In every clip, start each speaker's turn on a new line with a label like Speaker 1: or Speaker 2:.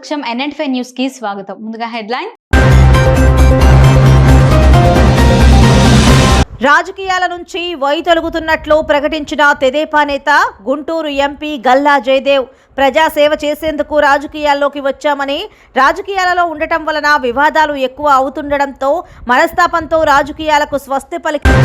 Speaker 1: సమక్షం NN5 news కి స్వాగతం. ముందుగా హెడ్లైన్.
Speaker 2: రాజకీయాల నుంచి వైదొలుగుతున్నట్లు ప్రకటించిన తెదేపా నేత గుంటూరు ఎంపీ గల్లా జయదేవ్ ప్రజాసేవ చేసేందుకు రాజకీయాల్లోకి వచ్చామని, రాజకీయాలలో ఉండటం వలన వివాదాలు ఎక్కువ అవుతుండటంతో మనస్తాపంతో రాజకీయాలకు స్వస్తి పలికి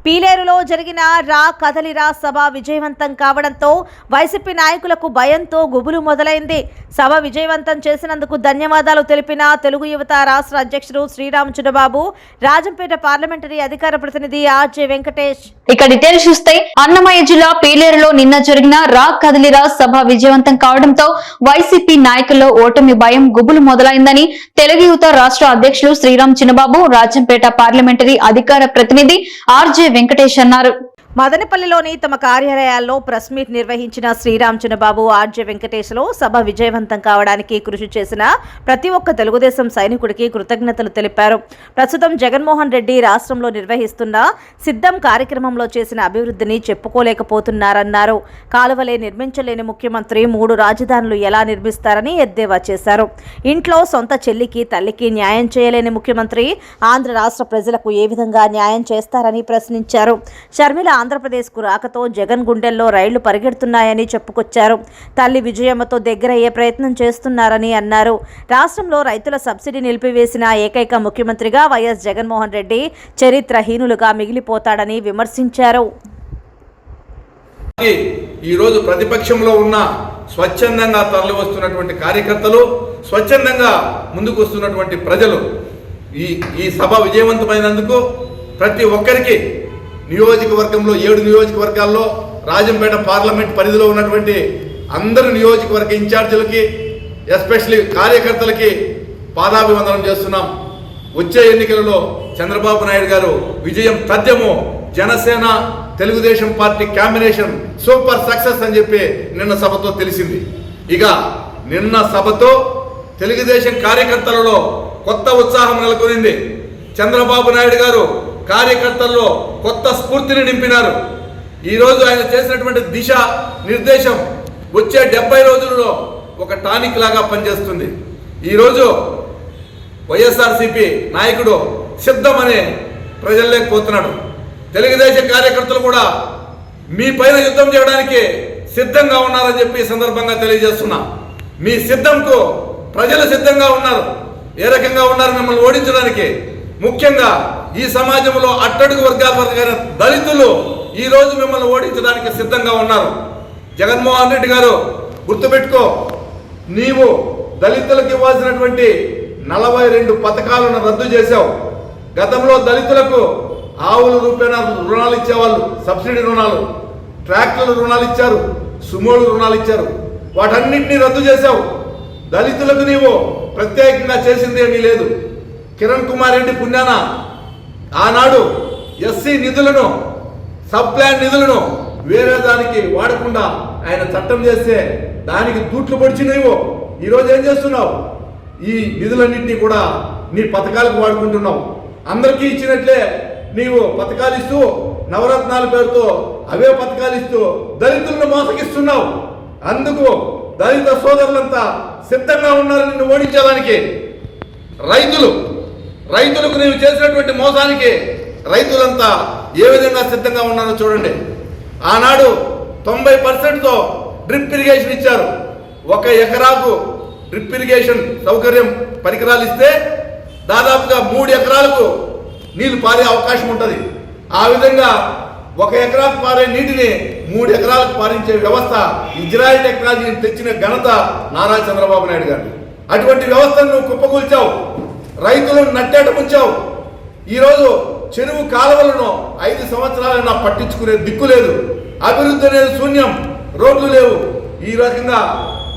Speaker 2: పీలేరులో జరిగిన రా కదలిరా సభ విజయవంతం కావడంతో వైసీపీ నాయకులకు భయంతో గుబులు మొదలైంది. సభ విజయవంతం చేసినందుకు ధన్యవాదాలు తెలిపిన తెలుగు యువత రాష్ట్ర అధ్యక్షుడు శ్రీరామ్ చిన్నబాబు, రాజంపేట పార్లమెంటరీ అధికార ప్రతినిధి ఆర్జే వెంకటేష్.
Speaker 1: ఇక డీటెయిల్స్ చూస్తే అన్నమయ్య జిల్లా పీలేరులో నిన్న జరిగిన రా కదలిరా సభ విజయవంతం కావడంతో వైసీపీ నాయకుల్లో ఓటమి భయం గుబులు మొదలైందని తెలుగు యువత రాష్ట్ర అధ్యక్షులు శ్రీరామ్ చిన్నబాబు, రాజంపేట పార్లమెంటరీ అధికార ప్రతినిధి ఆర్జే వెంకటేష్ అన్నారు.
Speaker 2: మదనపల్లిలోని తమ కార్యాలయాల్లో ప్రెస్ మీట్ నిర్వహించిన శ్రీరామ్ చిన్నబాబు, ఆర్జే వెంకటేశ్లో సభ విజయవంతం కావడానికి కృషి చేసిన ప్రతి ఒక్క తెలుగుదేశం సైనికుడికి కృతజ్ఞతలు తెలిపారు. ప్రస్తుతం జగన్మోహన్ రెడ్డి రాష్ట్రంలో నిర్వహిస్తున్న సిద్ధం కార్యక్రమంలో చేసిన అభివృద్ధిని చెప్పుకోలేకపోతున్నారన్నారు. కాలువలే నిర్మించలేని ముఖ్యమంత్రి 3 రాజధానులు ఎలా నిర్మిస్తారని ఎద్దేవా చేశారు. ఇంట్లో సొంత చెల్లికి తల్లికి న్యాయం చేయలేని ముఖ్యమంత్రి ఆంధ్ర రాష్ట్ర ప్రజలకు ఏ విధంగా న్యాయం చేస్తారని ప్రశ్నించారు. షర్మిల ఆంధ్రప్రదేశ్కు రాకతో జగన్ గుండెల్లో రైళ్లు పరిగెడుతున్నాయని చెప్పుకొచ్చారు. తల్లి విజయమ్మతో దగ్గరయ్యే ప్రయత్నం చేస్తున్నారని అన్నారు. రాష్ట్రంలో రైతుల సబ్సిడీ నిలిపివేసిన ఏకైక ముఖ్యమంత్రిగా వైఎస్ జగన్మోహన్ రెడ్డి చరిత్రహీనులుగా మిగిలిపోతాడని విమర్శించారు.
Speaker 3: ఈరోజు ప్రతిపక్షంలో ఉన్న స్వచ్ఛందంగా తరలి వస్తున్నటువంటి కార్యకర్తలు, స్వచ్ఛందంగా ముందుకు వస్తున్నటువంటి ప్రజలు ఈ సభ విజయవంతమైనందుకు ప్రతి ఒక్కరికి నియోజకవర్గంలో 7 నియోజకవర్గాల్లో రాజంపేట పార్లమెంట్ పరిధిలో ఉన్నటువంటి అందరు నియోజకవర్గ ఇన్ఛార్జీలకి, ఎస్పెషల్లీ కార్యకర్తలకి పాదాభివందనం చేస్తున్నాం. వచ్చే ఎన్నికలలో చంద్రబాబు నాయుడు గారు విజయం తథ్యము. Janasena Telugu Desam party combination super success అని చెప్పి నిన్న సభతో తెలిసింది. ఇక నిన్న సభతో తెలుగుదేశం కార్యకర్తలలో కొత్త ఉత్సాహం నెలకొనింది. చంద్రబాబు నాయుడు గారు కార్యకర్తల్లో కొత్త స్ఫూర్తిని నింపినారు. ఈరోజు ఆయన చేసినటువంటి దిశ నిర్దేశం వచ్చే 70 రోజుల్లో ఒక టానిక్ లాగా పనిచేస్తుంది. ఈరోజు వైఎస్ఆర్సీపీ నాయకుడు సిద్ధమని ప్రజల్లేకపోతున్నాడు. తెలుగుదేశం కార్యకర్తలు కూడా మీ పైన యుద్ధం చేయడానికి సిద్ధంగా ఉన్నారని చెప్పి ఈ సందర్భంగా తెలియజేస్తున్నా. మీ సిద్ధంకు ప్రజలు సిద్ధంగా ఉన్నారు. ఏ రకంగా ఉన్నారు మిమ్మల్ని ఓడించడానికి? ముఖ్యంగా ఈ సమాజంలో అట్టడుగు వర్గాల వరకైన దళితులు ఈరోజు మిమ్మల్ని ఓడించడానికి సిద్ధంగా ఉన్నారు. జగన్మోహన్ రెడ్డి గారు గుర్తుపెట్టుకో, నీవు దళితులకు ఇవ్వాల్సినటువంటి 42 పథకాలను రద్దు చేశావు. గతంలో దళితులకు ఆవుల రూపేణా రుణాలు ఇచ్చేవాళ్ళు, సబ్సిడీ రుణాలు, ట్రాక్టర్ల రుణాలు ఇచ్చారు, సుమోలు రుణాలు ఇచ్చారు. వాటన్నింటినీ రద్దు చేశావు. దళితులకు నీవు ప్రత్యేకంగా చేసింది ఏమీ లేదు. కిరణ్ కుమార్ రెడ్డి పుణ్యాన ఆనాడు ఎస్సీ నిధులను, సబ్ ప్లాన్ నిధులను వేరే దానికి వాడకుండా ఆయన చట్టం చేస్తే దానికి తూట్లు పొడిచి నువ్వు ఈరోజు ఏం చేస్తున్నావు? ఈ నిధులన్నింటినీ కూడా నీ పథకాలకు వాడుకుంటున్నావు. అందరికీ ఇచ్చినట్లే నీవు పథకాలు ఇస్తూ, నవరత్నాల పేరుతో అవే పథకాలు ఇస్తూ దళితులను మోసగిస్తున్నావు. అందుకు దళిత సోదరులంతా సిద్ధంగా ఉన్నారు నిన్ను ఓడించడానికి. రైతులకు నీవు చేసినటువంటి మోసానికి రైతులంతా ఏ విధంగా సిద్ధంగా ఉన్నారో చూడండి. ఆనాడు 90%తో డ్రిప్ ఇరిగేషన్ ఇచ్చారు. 1 ఎకరాకు డ్రిప్ ఇరిగేషన్ సౌకర్యం పరికరాలు ఇస్తే దాదాపుగా 3 ఎకరాలకు నీళ్లు పారే అవకాశం ఉంటుంది. ఆ విధంగా 1 ఎకరాకు పారే నీటిని 3 ఎకరాలకు పారించే వ్యవస్థ ఇజ్రాయెల్ టెక్నాలజీని తెచ్చిన ఘనత నారా చంద్రబాబు నాయుడు గారు. అటువంటి వ్యవస్థను నువ్వు కుప్పకూల్చావు. రైతులను నట్టేట ముంచావు. ఈరోజు చెరువు కాలువలను 5 సంవత్సరాలైనా పట్టించుకునే దిక్కు లేదు. అభివృద్ధి అనేది శూన్యం. రోడ్లు లేవు. ఈ రకంగా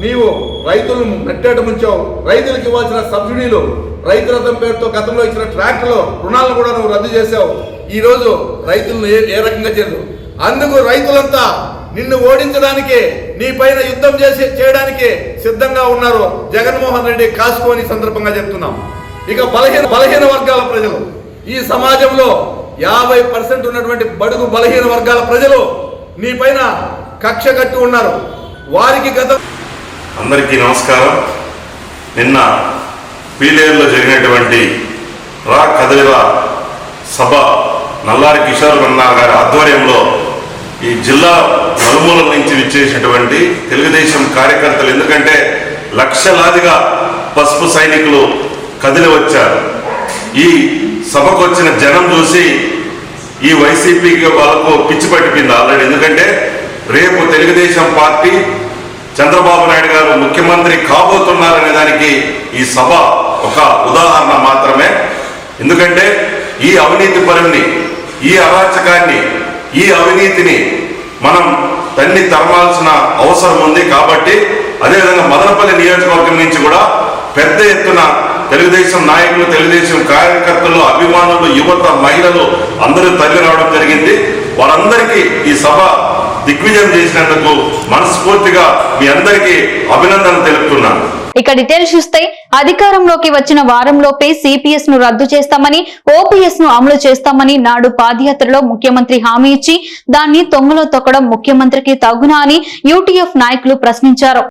Speaker 3: నీవు రైతులను నట్టేట ముంచావు. రైతులకు ఇవ్వాల్సిన సబ్సిడీలు, రైతు రథం పేరుతో గతంలో ఇచ్చిన ట్రాక్టర్లు రుణాలను కూడా నువ్వు రద్దు చేశావు. ఈరోజు రైతులను ఏ రకంగా చేయదు. అందుకు రైతులంతా నిన్ను ఓడించడానికి, నీ పైన యుద్ధం చేయడానికి సిద్ధంగా ఉన్నారు. జగన్మోహన్ రెడ్డి కాసుకోని సందర్భంగా చెప్తున్నాం. ఇక బలహీన వర్గాల ప్రజలు, ఈ సమాజంలో 50% ఉన్నటువంటి బడుగు బలహీన వర్గాల ప్రజలు నీ పైన కక్ష కట్టి ఉన్నారు. వారికి గత
Speaker 4: అందరికీ నమస్కారం. నిన్న పీలేరులో జరిగినటువంటి రా కదలిరా సభ నల్లారి కిషోర్ అన్న గారి ఆధ్వర్యంలో ఈ జిల్లా నలుమూలల నుంచి విచ్చేసినటువంటి తెలుగుదేశం కార్యకర్తలు, ఎందుకంటే లక్షలాదిగా పసుపు సైనికులు కదిలి వచ్చారు. ఈ సభకు వచ్చిన జనం చూసి ఈ వైసీపీకి వాళ్ళకు పిచ్చి పట్టిపోయింది ఆల్రెడీ. ఎందుకంటే రేపు తెలుగుదేశం పార్టీ చంద్రబాబు నాయుడు గారు ముఖ్యమంత్రి కాబోతున్నారనే దానికి ఈ సభ ఒక ఉదాహరణ మాత్రమే. ఎందుకంటే ఈ అవినీతి పరుణ్ణి, ఈ అరాచకాన్ని, ఈ అవినీతిని మనం తన్ని తరమాల్సిన అవసరం ఉంది. కాబట్టి అదేవిధంగా మదనపల్లి నియోజకవర్గం నుంచి కూడా పెద్ద ఎత్తున తెలుగుదేశం నాయకులు, తెలుగుదేశం కార్యకర్తలు, అభిమానులు, యువత, మహిళలు అందరూ తరలి రావడం జరిగింది. వారందరికీ ఈ సభ దిగ్విజయం చేసినందుకు మనస్ఫూర్తిగా మీ అందరికీ అభినందనలు తెలుపుతున్నాను.
Speaker 1: ఇక డీటెయిల్స్ చూస్తే అధికారంలోకి వచ్చిన వారంలోపే సిపిఎస్ ను రద్దు చేస్తామని, ఓపీఎస్ ను అమలు చేస్తామని నాడు పాదయాత్రలో ముఖ్యమంత్రి హామీ ఇచ్చి దాన్ని తొంగలో తొక్కడం ముఖ్యమంత్రికి తగునా అని యూటీఎఫ్ నాయకులు ప్రశ్నించారు.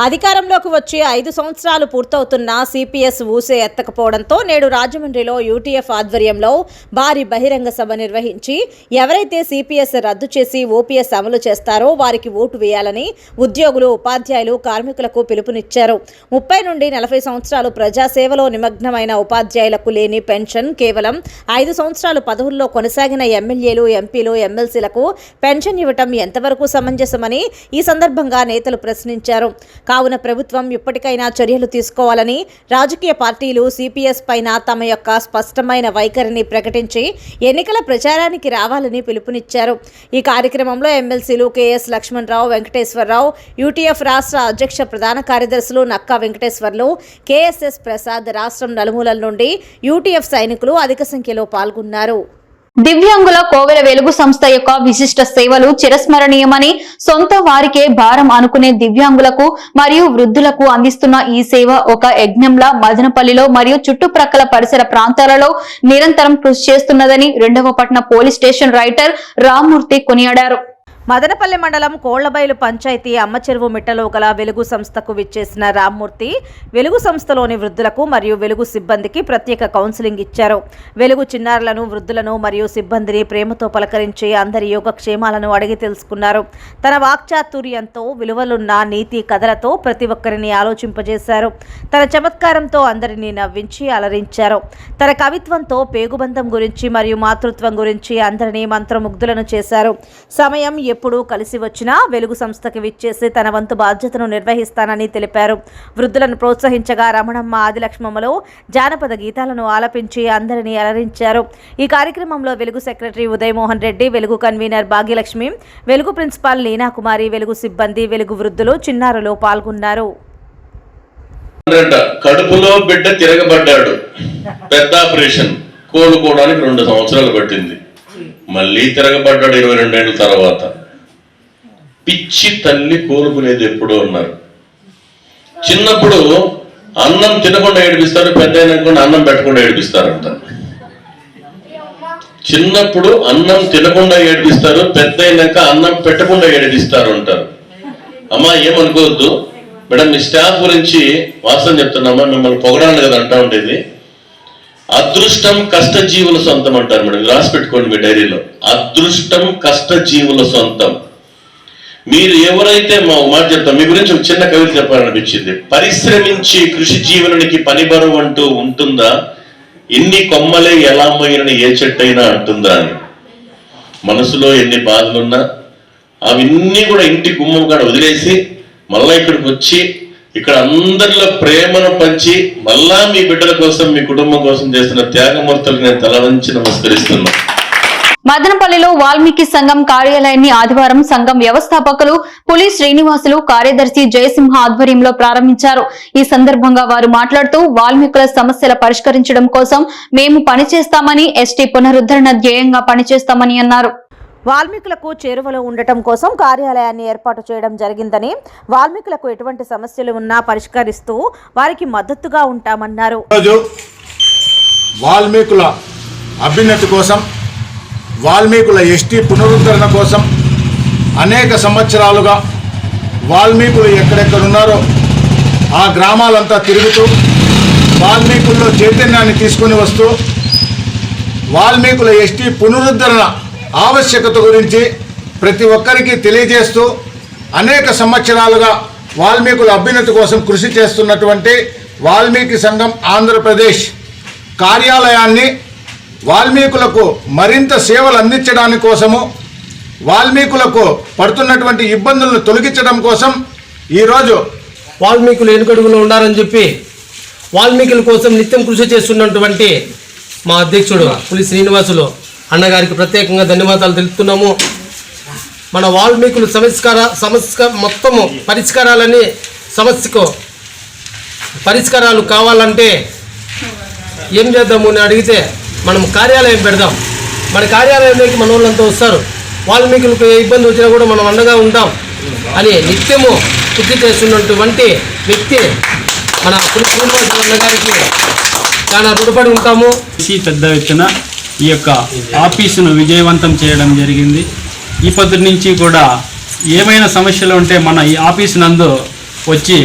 Speaker 2: అధికారంలోకి వచ్చి 5 సంవత్సరాలు పూర్తవుతున్న సిపిఎస్ ఊసే ఎత్తకపోవడంతో నేడు రాజమండ్రిలో యూటీఎఫ్ ఆధ్వర్యంలో భారీ బహిరంగ సభ నిర్వహించి ఎవరైతే సిపిఎస్ రద్దు చేసి ఓపీఎస్ అమలు చేస్తారో వారికి ఓటు వేయాలని ఉద్యోగులు, ఉపాధ్యాయులు, కార్మికులకు పిలుపునిచ్చారు. 30 నుండి 40 సంవత్సరాలు ప్రజాసేవలో నిమగ్నమైన ఉపాధ్యాయులకు లేని పెన్షన్, కేవలం 5 సంవత్సరాలు పదవుల్లో కొనసాగిన ఎమ్మెల్యేలు, ఎంపీలు, ఎమ్మెల్సీలకు పెన్షన్ ఇవ్వటం ఎంతవరకు సమంజసమని ఈ సందర్భంగా నేతలు ప్రశ్నించారు. కావున ప్రభుత్వం ఇప్పటికైనా చర్యలు తీసుకోవాలని, రాజకీయ పార్టీలు సిపిఎస్ పైన తమ యొక్క స్పష్టమైన వైఖరిని ప్రకటించి ఎన్నికల ప్రచారానికి రావాలని పిలుపునిచ్చారు. ఈ కార్యక్రమంలో ఎమ్మెల్సీలు కెఎస్ లక్ష్మణరావు, వెంకటేశ్వరరావు, యూటీఎఫ్ రాష్ట్ర అధ్యక్ష ప్రధాన కార్యదర్శులు నక్కా వెంకటేశ్వర్లు, కెఎస్ఎస్ ప్రసాద్, రాష్ట్రం నలుమూలల నుండి యూటీఎఫ్ సైనికులు అధిక సంఖ్యలో పాల్గొన్నారు.
Speaker 1: దివ్యాంగుల కోవెల వెలుగు సంస్థ యొక్క విశిష్ట సేవలు చిరస్మరణీయమని, సొంత వారికే భారం అనుకునే దివ్యాంగులకు మరియు వృద్ధులకు అందిస్తున్న ఈ సేవ ఒక యజ్ఞంలా మదనపల్లిలో మరియు చుట్టుప్రక్కల పరిసర ప్రాంతాలలో నిరంతరం కృషి చేస్తున్నదని 2వ పట్టణ పోలీస్ స్టేషన్ రైటర్ రామ్మూర్తి కొనియాడారు.
Speaker 2: మదనపల్లి మండలం కోళ్లబైలు పంచాయతీ అమ్మచెరువు మిట్టలో గల వెలుగు సంస్థకు విచ్చేసిన రామ్మూర్తి వెలుగు సంస్థలోని వృద్ధులకు మరియు వెలుగు సిబ్బందికి ప్రత్యేక కౌన్సిలింగ్ ఇచ్చారు. వెలుగు చిన్నారులను, వృద్ధులను మరియు సిబ్బందిని ప్రేమతో పలకరించి అందరి యోగక్షేమాలను అడిగి తెలుసుకున్నారు. తన వాక్చాతుర్యంతో, విలువలున్న నీతి కథలతో ప్రతి ఒక్కరిని ఆలోచింపజేశారు. తన చమత్కారంతో అందరినీ నవ్వించి అలరించారు. తన కవిత్వంతో పేగుబంధం గురించి మరియు మాతృత్వం గురించి అందరినీ మంత్రముగ్ధులను చేశారు. సమయం ఎప్పుడూ కలిసి వచ్చినా వెలుగు సంస్థకి విచ్చేసి తన వంతు బాధ్యతను నిర్వహిస్తానని తెలిపారు. వృద్ధులను ప్రోత్సహించగా రమణమ్మ, ఆదిలక్ష్మమ్మలో జానపద గీతాలను ఆలపించి అందరినీ అలరించారు. ఈ కార్యక్రమంలో వెలుగు సెక్రటరీ ఉదయమోహన్ రెడ్డి, వెలుగు కన్వీనర్ భాగ్యలక్ష్మి, వెలుగు ప్రిన్సిపాల్ లీనాకుమారి, వెలుగు సిబ్బంది, వెలుగు వృద్ధులు, చిన్నారులు పాల్గొన్నారు.
Speaker 5: కడుపులో బిడ్డ తిరగబడ్డాడు, పెద్ద ఆపరేషన్, కోలుకోవడానికి 2 సంవత్సరాలు పట్టింది. మళ్ళీ తిరగబడ్డాడు 22 ఏళ్ళ తర్వాత. పిచ్చి తల్లి కోలుకునేది ఎప్పుడో ఉన్నారు. చిన్నప్పుడు అన్నం తినకుండా ఏడిపిస్తారు, పెద్ద అయినాక అన్నం పెట్టకుండా ఏడిపిస్తారంట. చిన్నప్పుడు అన్నం తినకుండా ఏడిపిస్తారు, పెద్ద అయినాక అన్నం పెట్టకుండా ఏడిపిస్తారు అంటారు. అమ్మా ఏమనుకోవద్దు మేడం, మీ స్టాఫ్ గురించి వాస్తవం చెప్తున్నామా, మిమ్మల్ని పొగడాలి కదా అంటా ఉండేది. అదృష్టం కష్టజీవుల సొంతం అంటారు మేడం, రాసి పెట్టుకోండి మీ డైరీలో. అదృష్టం కష్టజీవుల సొంతం. మీరు ఎవరైతే మా మాట చెప్తాం, మీ గురించి ఒక చిన్న కవిత చెప్పాలనిపించింది. పరిశ్రమించి కృషి జీవనానికి పని బరువు అంటూ ఉంటుందా, ఎన్ని కొమ్మలే ఎలా మోయినని ఏ చెట్టైనా అంటుందా అని. మనసులో ఎన్ని బాధలున్నా అవన్నీ కూడా ఇంటి గుమ్మం కాడ వదిలేసి మళ్ళా ఇక్కడికి వచ్చి ఇక్కడ అందరిలో ప్రేమను పంచి మళ్ళా మీ బిడ్డల కోసం, మీ కుటుంబం కోసం చేస్తున్న త్యాగమూర్తులకు నేను తల వంచి నమస్కరిస్తున్నా.
Speaker 1: మదనపల్లిలో వాల్మీకి సంఘం కార్యాలయాన్ని ఆదివారం సంఘం వ్యవస్థాపకులు పులి శ్రీనివాసులు, కార్యదర్శి జయసింహ ఆధ్వర్యంలో ప్రారంభించారు. ఈ సందర్భంగా వారు మాట్లాడుతూ వాల్మీకుల సమస్యల పరిష్కరించడం కోసం మేము పనిచేస్తామని, ఎస్టీ పునరుద్ధరణ ధ్యేయంగా పనిచేస్తామని అన్నారు.
Speaker 2: వాల్మీకులకు చేరువలో ఉండటం కోసం కార్యాలయాన్ని ఏర్పాటు చేయడం జరిగిందని, వాల్మీకులకు ఎటువంటి సమస్యలు ఉన్నా పరిష్కరిస్తూ వారికి మద్దతుగా ఉంటామన్నారు.
Speaker 6: వాల్మీకుల అభ్యున్నతి కోసం, వాల్మీకుల ఎస్టీ పునరుద్ధరణ కోసం అనేక సంవత్సరాలుగా వాల్మీకులు ఎక్కడెక్కడున్నారో ఆ గ్రామాలంతా తిరుగుతూ వాల్మీకుల్లో చైతన్యాన్ని తీసుకొని వస్తూ వాల్మీకుల ఎస్టీ పునరుద్ధరణ ఆవశ్యకత గురించి ప్రతి ఒక్కరికి తెలియజేస్తూ అనేక సంవత్సరాలుగా వాల్మీకుల అభ్యున్నతి కోసం కృషి చేస్తున్నటువంటి వాల్మీకి సంఘం ఆంధ్రప్రదేశ్ కార్యాలయాన్ని వాల్మీకులకు మరింత సేవలు అందించడానికి కోసము వాల్మీకులకు పడుతున్నటువంటి ఇబ్బందులను తొలగించడం కోసం ఈరోజు
Speaker 7: వాల్మీకులు వెనుకడుగులో ఉండాలని చెప్పి వాల్మీకుల కోసం నిత్యం కృషి చేస్తున్నటువంటి మా అధ్యక్షుడు పులి శ్రీనివాసులు అన్నగారికి ప్రత్యేకంగా ధన్యవాదాలు తెలుపుతున్నాము. మన వాల్మీకులు సమస్య మొత్తము పరిష్కారాలని సమస్యకు పరిష్కారాలు కావాలంటే ఏం చేద్దాము అని అడిగితే మనం కార్యాలయం పెడదాం. మన కార్యాలయంలోకి మన వాళ్ళంతా వస్తారు. వాల్మీకులకు ఏ ఇబ్బంది వచ్చినా కూడా మనం అండగా ఉంటాం అని నిత్యము కృషి చేస్తున్నటువంటి వ్యక్తి మన పులి శ్రీనివాసులు అన్నగారికి చాలా రుణపడి ఉంటాము.
Speaker 8: పెద్ద ఎత్తున ఈ యొక్క ఆఫీసును విజయవంతం చేయడం జరిగింది. ఈ పద్ధతి నుంచి కూడా ఏమైనా సమస్యలు ఉంటే మన ఈ ఆఫీసు నందు వచ్చి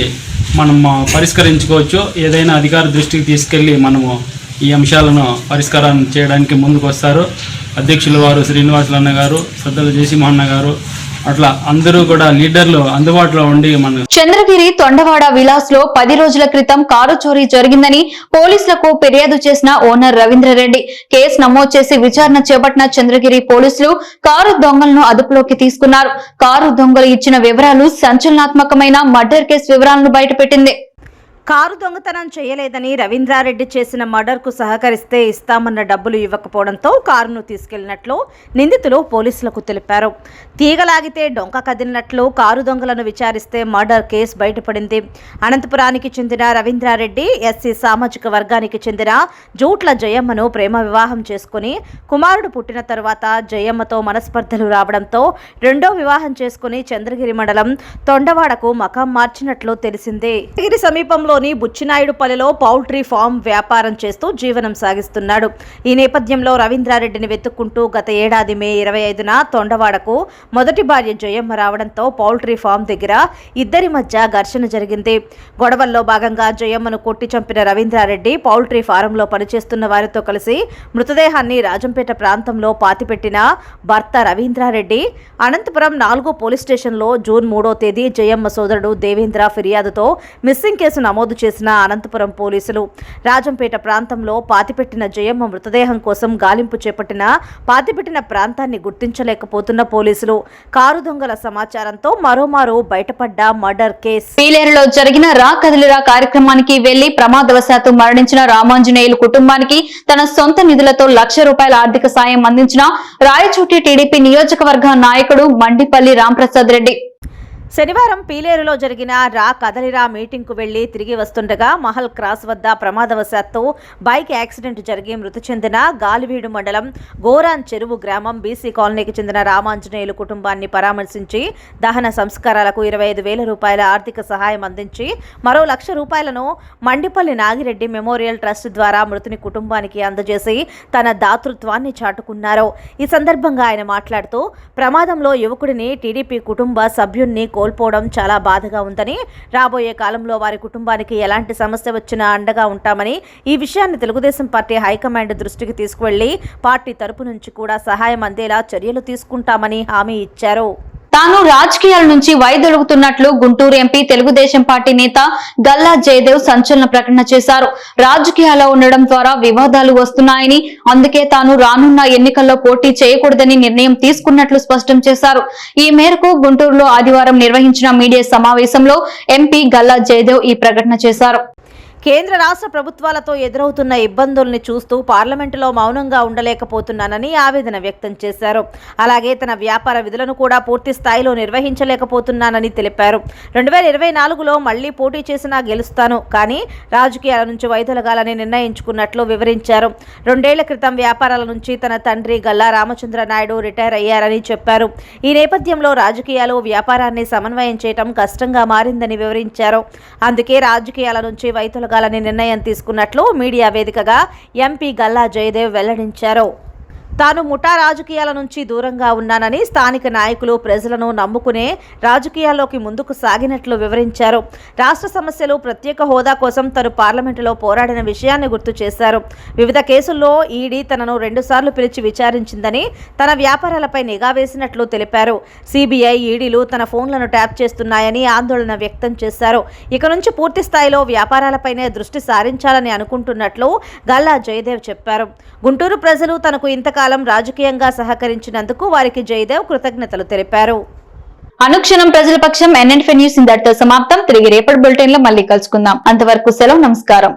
Speaker 8: మనం పరిష్కరించుకోవచ్చు. ఏదైనా అధికార దృష్టికి తీసుకెళ్ళి మనము ఈ అంశాలను పరిష్కారం చేయడానికి ముందుకు వస్తారు. అధ్యక్షుల వారు శ్రీనివాసులు అన్న గారు, సద్దల జయసింహన్న గారు, అట్లా అందరూ కూడా లీడర్లు అందుబాటులో ఉండి మన
Speaker 1: చంద్రగిరి తొండవాడ విలాస్ లో 10 రోజుల క్రితం కారు చోరీ జరిగిందని పోలీసులకు ఫిర్యాదు చేసిన ఓనర్ రవీంద్రరెడ్డి కేసు నమోదు చేసి విచారణ చేపట్టిన చంద్రగిరి పోలీసులు కారు దొంగలను అదుపులోకి తీసుకున్నారు. కారు దొంగలు ఇచ్చిన వివరాలు సంచలనాత్మకమైన మర్డర్ కేసు వివరాలను బయటపెట్టింది.
Speaker 2: కారు దొంగతనం చేయలేదని రవీంద్రారెడ్డి చేసిన మర్డర్కు సహకరిస్తే ఇస్తామన్న డబ్బులు ఇవ్వకపోవడంతో కారును తీసుకెళ్లినట్లు నిందితులు పోలీసులకు తెలిపారు. తీగలాగితే డొంక కదిలినట్లు కారు దొంగలను విచారిస్తే మర్డర్ కేసు బయటపడింది. అనంతపురానికి చెందిన రవీంద్రారెడ్డి ఎస్సీ సామాజిక వర్గానికి చెందిన జూట్ల జయమ్మను ప్రేమ వివాహం చేసుకుని కుమారుడు పుట్టిన తరువాత జయమ్మతో మనస్పర్ధలు రావడంతో రెండో వివాహం చేసుకుని చంద్రగిరి మండలం తొండవాడకు మకాం మార్చినట్లు తెలిసిందే. చంద్రగిరి సమీపంలో బుచ్చినాయుడుపల్లిలో పౌల్ట్రీ ఫామ్ వ్యాపారం చేస్తూ జీవనం సాగిస్తున్నాడు. ఈ నేపథ్యంలో రవీంద్రారెడ్డిని వెతుక్కుంటూ గత ఏడాది మే 25న తొండవాడకు మొదటి భార్య జయమ్మ రావడంతో పౌల్ట్రీ ఫామ్ దగ్గర ఇద్దరి మధ్య ఘర్షణ జరిగింది. గొడవల్లో భాగంగా జయమ్మను కొట్టి చంపిన రవీంద్రారెడ్డి పౌల్ట్రీ ఫారంలో పనిచేస్తున్న వారితో కలిసి మృతదేహాన్ని రాజంపేట ప్రాంతంలో పాతిపెట్టిన భర్త రవీంద్రారెడ్డి అనంతపురం 4 పోలీస్ స్టేషన్లో జూన్ 3వ తేదీ జయమ్మ సోదరుడు దేవేంద్ర ఫిర్యాదుతో మిస్సింగ్ కేసు నమోదు చేసిన అనంతపురం పోలీసులు రాజంపేట ప్రాంతంలో పాతిపెట్టిన జయమ్మ మృతదేహం కోసం గాలింపు చేపట్టిన పాతిపెట్టిన ప్రాంతాన్ని గుర్తించలేకపోతున్న పోలీసులు కారు దొంగల సమాచారంతో మరోమారు బయటపడ్డ మర్డర్ కేసు.
Speaker 1: పీలేరులో జరిగిన రా కదిలిరా కార్యక్రమానికి వెళ్లి ప్రమాదవశాత్తు మరణించిన రామాంజనేయులు కుటుంబానికి తన సొంత నిధులతో ₹1,00,000 ఆర్థిక సాయం అందించిన రాయచోటి టీడీపీ నియోజకవర్గ నాయకుడు మండిపల్లి రాంప్రసాద్ రెడ్డి
Speaker 2: శనివారం పీలేరులో జరిగిన రా కదలిరా మీటింగ్కు వెళ్లి తిరిగి వస్తుండగా మహల్ క్రాస్ వద్ద ప్రమాదవశాత్తు బైక్ యాక్సిడెంట్ జరిగి మృతి చెందిన గాలివీడు మండలం గోరాన్ చెరువు గ్రామం బీసీ కాలనీకి చెందిన రామాంజనేయులు కుటుంబాన్ని పరామర్శించి దహన సంస్కారాలకు ₹25,000 ఆర్థిక సహాయం అందించి మరో ₹1,00,000 మండిపల్లి నాగిరెడ్డి మెమోరియల్ ట్రస్ట్ ద్వారా మృతుని కుటుంబానికి అందజేసి తన దాతృత్వాన్ని చాటుకున్నారు. ఈ సందర్భంగా ఆయన మాట్లాడుతూ ప్రమాదంలో యువకుడిని టీడీపీ కుటుంబ సభ్యుణ్ణి కోల్పోవడం చాలా బాధగా ఉందని, రాబోయే కాలంలో వారి కుటుంబానికి ఎలాంటి సమస్య వచ్చినా అండగా ఉంటామని, ఈ విషయాన్ని తెలుగుదేశం పార్టీ హైకమాండ్ దృష్టికి తీసుకువెళ్లి పార్టీ తరపు నుంచి కూడా సహాయం అందేలా చర్యలు తీసుకుంటామని హామీ ఇచ్చారు.
Speaker 1: తాను రాజకీయాల నుంచి వైదొలుగుతున్నట్లు గుంటూరు ఎంపీ తెలుగుదేశం పార్టీ నేత గల్లా జయదేవ్ సంచలన ప్రకటన చేశారు. రాజకీయాల్లో ఉండడం ద్వారా వివాదాలు వస్తున్నాయని, అందుకే తాను రానున్న ఎన్నికల్లో పోటీ చేయకూడదని నిర్ణయం తీసుకున్నట్లు స్పష్టం చేశారు. ఈ మేరకు గుంటూరులో ఆదివారం నిర్వహించిన మీడియా సమావేశంలో ఎంపీ గల్లా జయదేవ్ ఈ ప్రకటన చేశారు.
Speaker 2: కేంద్ర రాష్ట్ర ప్రభుత్వాలతో ఎదురవుతున్న ఇబ్బందుల్ని చూస్తూ పార్లమెంటులో మౌనంగా ఉండలేకపోతున్నానని ఆవేదన వ్యక్తం చేశారు. అలాగే తన వ్యాపార విధులను కూడా పూర్తి స్థాయిలో నిర్వహించలేకపోతున్నానని తెలిపారు. 2024లో మళ్లీ పోటీ చేసినా గెలుస్తాను, కానీ రాజకీయాల నుంచి వైదొలగాలని నిర్ణయించుకున్నట్లు వివరించారు. 2 ఏళ్ల క్రితం వ్యాపారాల నుంచి తన తండ్రి గల్లా రామచంద్ర నాయుడు రిటైర్ అయ్యారని చెప్పారు. ఈ నేపథ్యంలో రాజకీయాలు వ్యాపారాన్ని సమన్వయం చేయడం కష్టంగా మారిందని వివరించారు. అందుకే రాజకీయాల నుంచి వైదొలగాలని నిర్ణయం తీసుకున్నట్లు మీడియా వేదికగా ఎంపీ గల్లా జయదేవ్ వెల్లడించారు. తాను ముఠా రాజకీయాల నుంచి దూరంగా ఉన్నానని స్థానిక నాయకులు ప్రజలను నమ్ముకునే రాజకీయాల్లోకి ముందుకు సాగినట్లు వివరించారు. రాష్ట్ర సమస్యలు, ప్రత్యేక హోదా కోసం తను పార్లమెంటులో పోరాడిన విషయాన్ని గుర్తు చేశారు. వివిధ కేసుల్లో ఈడీ తనను 2 సార్లు పిలిచి విచారించిందని, తన వ్యాపారాలపై నిఘా వేసినట్లు తెలిపారు. సిబిఐ, ఈడీలు తన ఫోన్లను ట్యాప్ చేస్తున్నాయని ఆందోళన వ్యక్తం చేశారు. ఇక నుంచి పూర్తి స్థాయిలో వ్యాపారాలపైనే దృష్టి సారించాలని అనుకుంటున్నట్లు గల్లా జయదేవ్ చెప్పారు. గుంటూరు ప్రజలు తనకు ఇంతకాలం రాజకీయంగా సహకరించినందుకు వారికి జయదేవ్ కృతజ్ఞతలు తెలిపారు.
Speaker 1: అనుక్షణం ప్రజల పక్షం NN న్యూస్ ఇంతటితో సమాప్తం. తిరిగి రేపటి బులెటిన్ లో మళ్ళీ కలుసుకుందాం. అంతవరకు సెలవు, నమస్కారం.